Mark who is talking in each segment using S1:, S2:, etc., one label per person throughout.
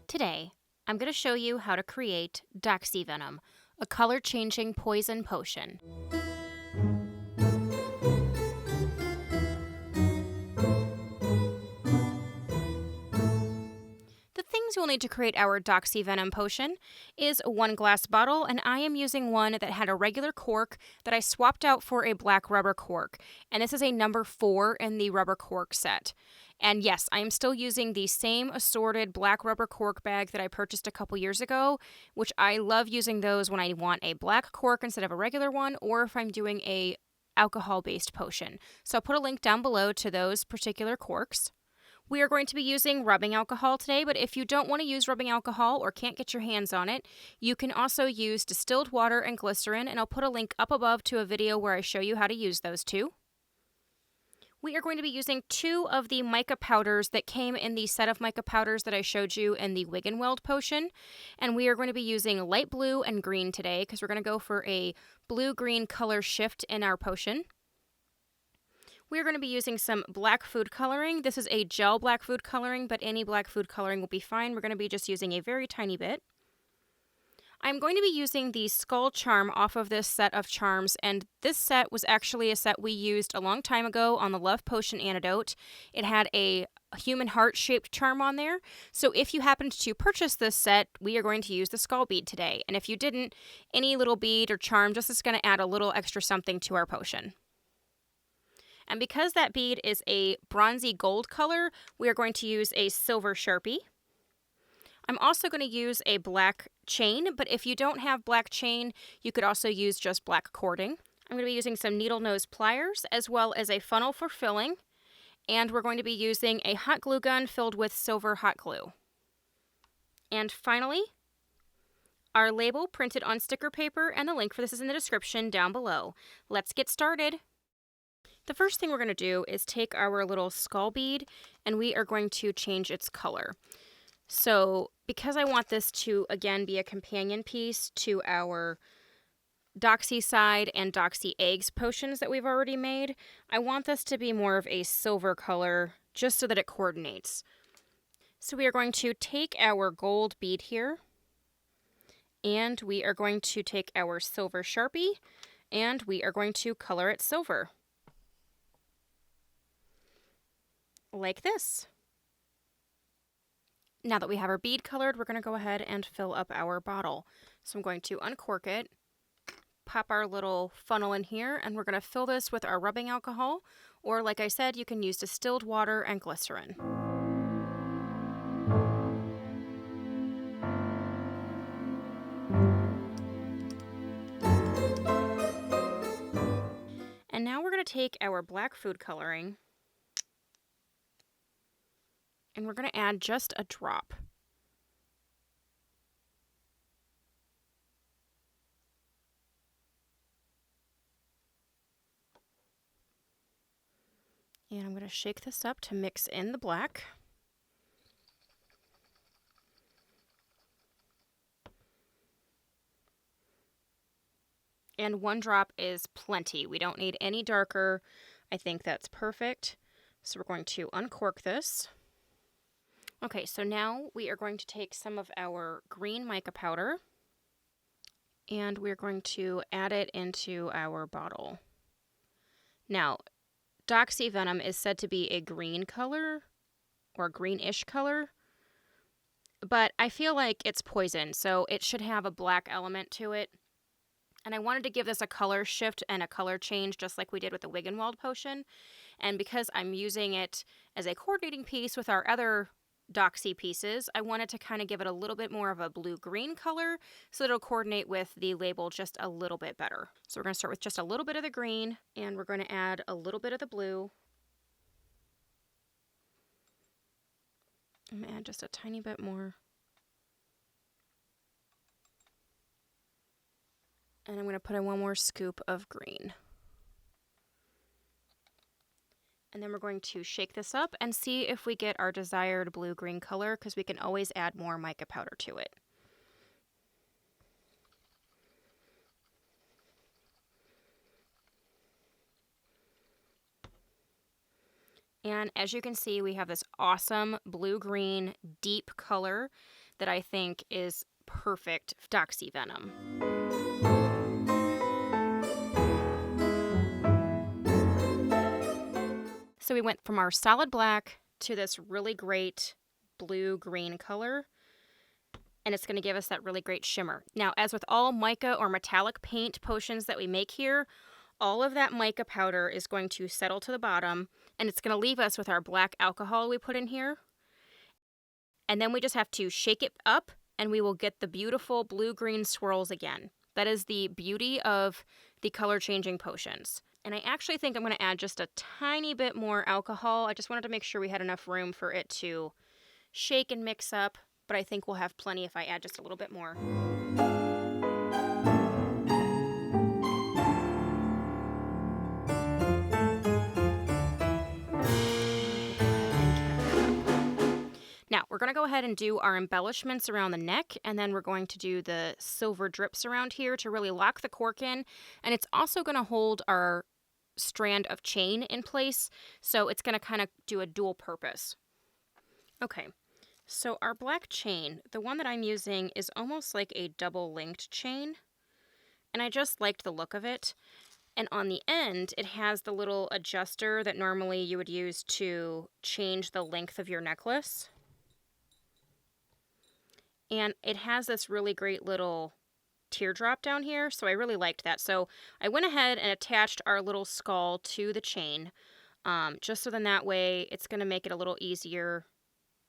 S1: Today, I'm going to show you how to create Doxy Venom, a color-changing poison potion. The things you'll need to create our Doxy Venom potion is a 1-glass bottle, and I am using one that had a regular cork that I swapped out for a black rubber cork, and this is a number 4 in the rubber cork set. And yes, I am still using the same assorted black rubber cork bag that I purchased a couple years ago, which I love using those when I want a black cork instead of a regular one, or if I'm doing a alcohol-based potion. So I'll put a link down below to those particular corks. We are going to be using rubbing alcohol today, but if you don't want to use rubbing alcohol or can't get your hands on it, you can also use distilled water and glycerin, and I'll put a link up above to a video where I show you how to use those two. We are going to be using 2 of the mica powders that came in the set of mica powders that I showed you in the Wig and Weld potion, and we are going to be using light blue and green today because we're going to go for a blue-green color shift in our potion. We're going to be using some black food coloring. This is a gel black food coloring, but any black food coloring will be fine. We're going to be just using a very tiny bit. I'm going to be using the skull charm off of this set of charms, and this set was actually a set we used a long time ago on the Love Potion Antidote. It had a human heart-shaped charm on there, so if you happened to purchase this set, we are going to use the skull bead today. And if you didn't, any little bead or charm just is going to add a little extra something to our potion. And because that bead is a bronzy gold color, we are going to use a silver Sharpie. I'm also going to use a black chain, but if you don't have black chain, you could also use just black cording. I'm going to be using some needle nose pliers as well as a funnel for filling. And we're going to be using a hot glue gun filled with silver hot glue. And finally, our label printed on sticker paper, and the link for this is in the description down below. Let's get started. The first thing we're going to do is take our little skull bead and we are going to change its color. So because I want this to again be a companion piece to our Doxy Side and Doxy Eggs potions that we've already made, I want this to be more of a silver color just so that it coordinates. So we are going to take our gold bead here and we are going to take our silver Sharpie and we are going to color it silver. Like this. Now that we have our bead colored, we're going to go ahead and fill up our bottle. So I'm going to uncork it, pop our little funnel in here, and we're going to fill this with our rubbing alcohol, or like I said, you can use distilled water and glycerin. And now we're going to take our black food coloring and we're going to add just a drop. And I'm going to shake this up to mix in the black. And 1 drop is plenty. We don't need any darker. I think that's perfect. So we're going to uncork this. Okay, so now we are going to take some of our green mica powder and we're going to add it into our bottle. Now, Doxy Venom is said to be a green color or greenish color, but I feel like it's poison, so it should have a black element to it. And I wanted to give this a color shift and a color change just like we did with the Wig and Weld potion. And because I'm using it as a coordinating piece with our other Doxy pieces, I wanted to kind of give it a little bit more of a blue-green color so that it'll coordinate with the label just a little bit better. So we're going to start with just a little bit of the green, and we're going to add a little bit of the blue. I'm going to add just a tiny bit more. And I'm going to put in 1 more scoop of green. And then we're going to shake this up and see if we get our desired blue-green color, because we can always add more mica powder to it. And as you can see, we have this awesome blue-green deep color that I think is perfect for Doxy Venom. So we went from our solid black to this really great blue-green color, and it's going to give us that really great shimmer. Now, as with all mica or metallic paint potions that we make here, all of that mica powder is going to settle to the bottom, and it's going to leave us with our black alcohol we put in here. And then we just have to shake it up, and we will get the beautiful blue-green swirls again. That is the beauty of the color-changing potions. And I actually think I'm going to add just a tiny bit more alcohol. I just wanted to make sure we had enough room for it to shake and mix up, but I think we'll have plenty if I add just a little bit more. Now, we're going to go ahead and do our embellishments around the neck, and then we're going to do the silver drips around here to really lock the cork in, and it's also going to hold our strand of chain in place, so it's going to kind of do a dual purpose. Okay, so our black chain, the one that I'm using, is almost like a double-linked chain, and I just liked the look of it. And on the end, it has the little adjuster that normally you would use to change the length of your necklace. And it has this really great little teardrop down here, so I really liked that. So I went ahead and attached our little skull to the chain, just so then that way it's going to make it a little easier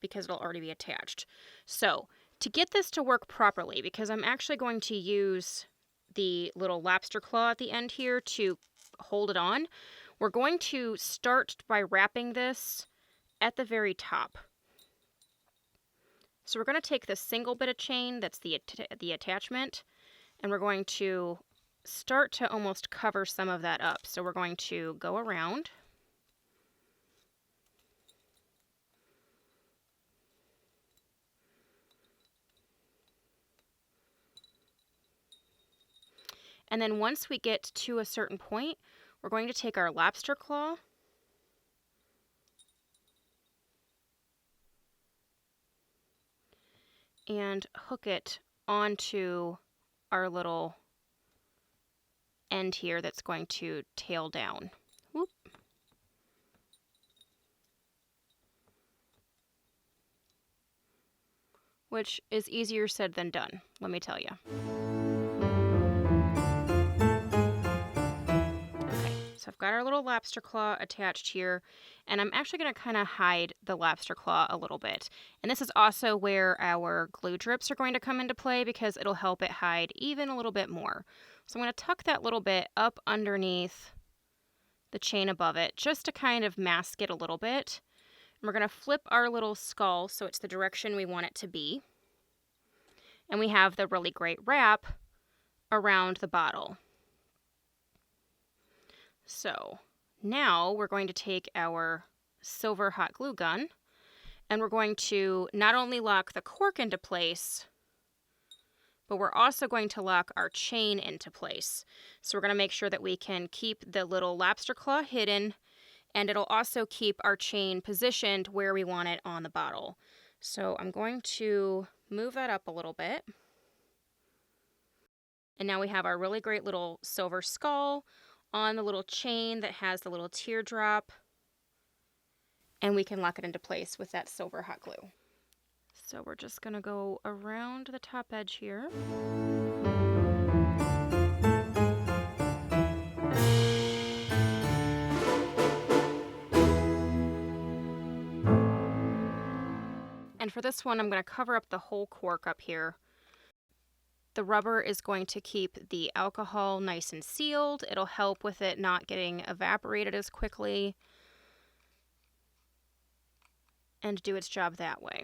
S1: because it'll already be attached. So to get this to work properly, because I'm actually going to use the little lobster claw at the end here to hold it on, we're going to start by wrapping this at the very top. So we're going to take this single bit of chain that's the attachment, and we're going to start to almost cover some of that up. So we're going to go around. And then once we get to a certain point, we're going to take our lobster claw and hook it onto our little end here that's going to tail down. Whoop. Which is easier said than done, let me tell you. So I've got our little lobster claw attached here, and I'm actually going to kind of hide the lobster claw a little bit. And this is also where our glue drips are going to come into play because it'll help it hide even a little bit more. So I'm going to tuck that little bit up underneath the chain above it just to kind of mask it a little bit. And we're going to flip our little skull so it's the direction we want it to be. And we have the really great wrap around the bottle. So now we're going to take our silver hot glue gun, and we're going to not only lock the cork into place, but we're also going to lock our chain into place. So we're going to make sure that we can keep the little lobster claw hidden, and it'll also keep our chain positioned where we want it on the bottle. So I'm going to move that up a little bit. And now we have our really great little silver skull on the little chain that has the little teardrop, and we can lock it into place with that silver hot glue. So we're just going to go around the top edge here. And for this one, I'm going to cover up the whole cork up here. The rubber is going to keep the alcohol nice and sealed. It'll help with it not getting evaporated as quickly and do its job that way.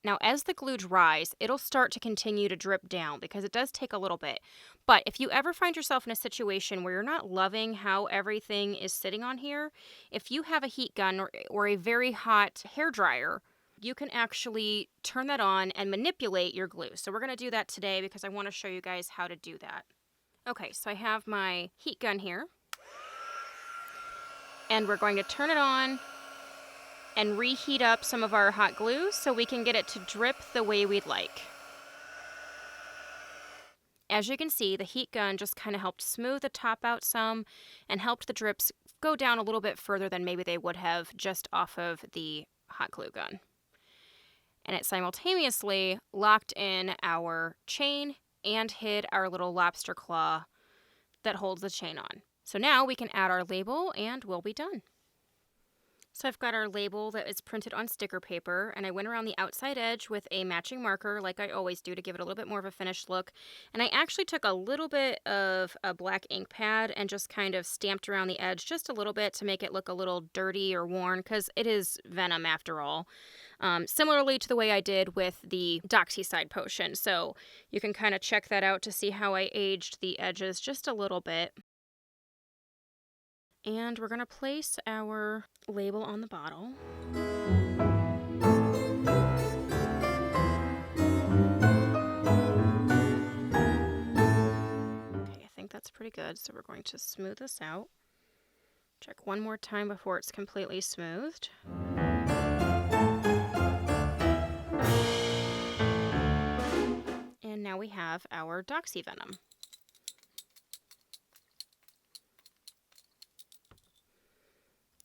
S1: Now, as the glue dries, it'll start to continue to drip down because it does take a little bit. But if you ever find yourself in a situation where you're not loving how everything is sitting on here, if you have a heat gun or a very hot hair dryer, you can actually turn that on and manipulate your glue. So we're going to do that today because I want to show you guys how to do that. Okay, so I have my heat gun here. And we're going to turn it on and reheat up some of our hot glue so we can get it to drip the way we'd like. As you can see, the heat gun just kind of helped smooth the top out some and helped the drips go down a little bit further than maybe they would have just off of the hot glue gun. And it simultaneously locked in our chain and hid our little lobster claw that holds the chain on. So now we can add our label and we'll be done. So I've got our label that is printed on sticker paper, and I went around the outside edge with a matching marker like I always do to give it a little bit more of a finished look. And I actually took a little bit of a black ink pad and just kind of stamped around the edge just a little bit to make it look a little dirty or worn, because it is venom after all. Similarly to the way I did with the Doxy side potion. So you can kind of check that out to see how I aged the edges just a little bit. And we're going to place our label on the bottle. Okay, I think that's pretty good. So we're going to smooth this out. Check one more time before it's completely smoothed. And now we have our Doxy Venom.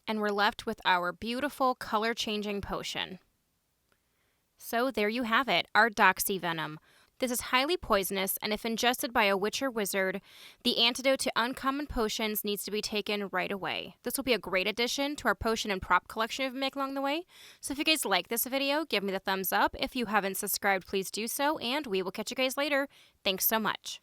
S1: And we're left with our beautiful color-changing potion. So there you have it, our Doxy Venom. This is highly poisonous, and if ingested by a witch or wizard, the antidote to uncommon potions needs to be taken right away. This will be a great addition to our potion and prop collection we've made along the way. So if you guys like this video, give me the thumbs up. If you haven't subscribed, please do so, and we will catch you guys later. Thanks so much.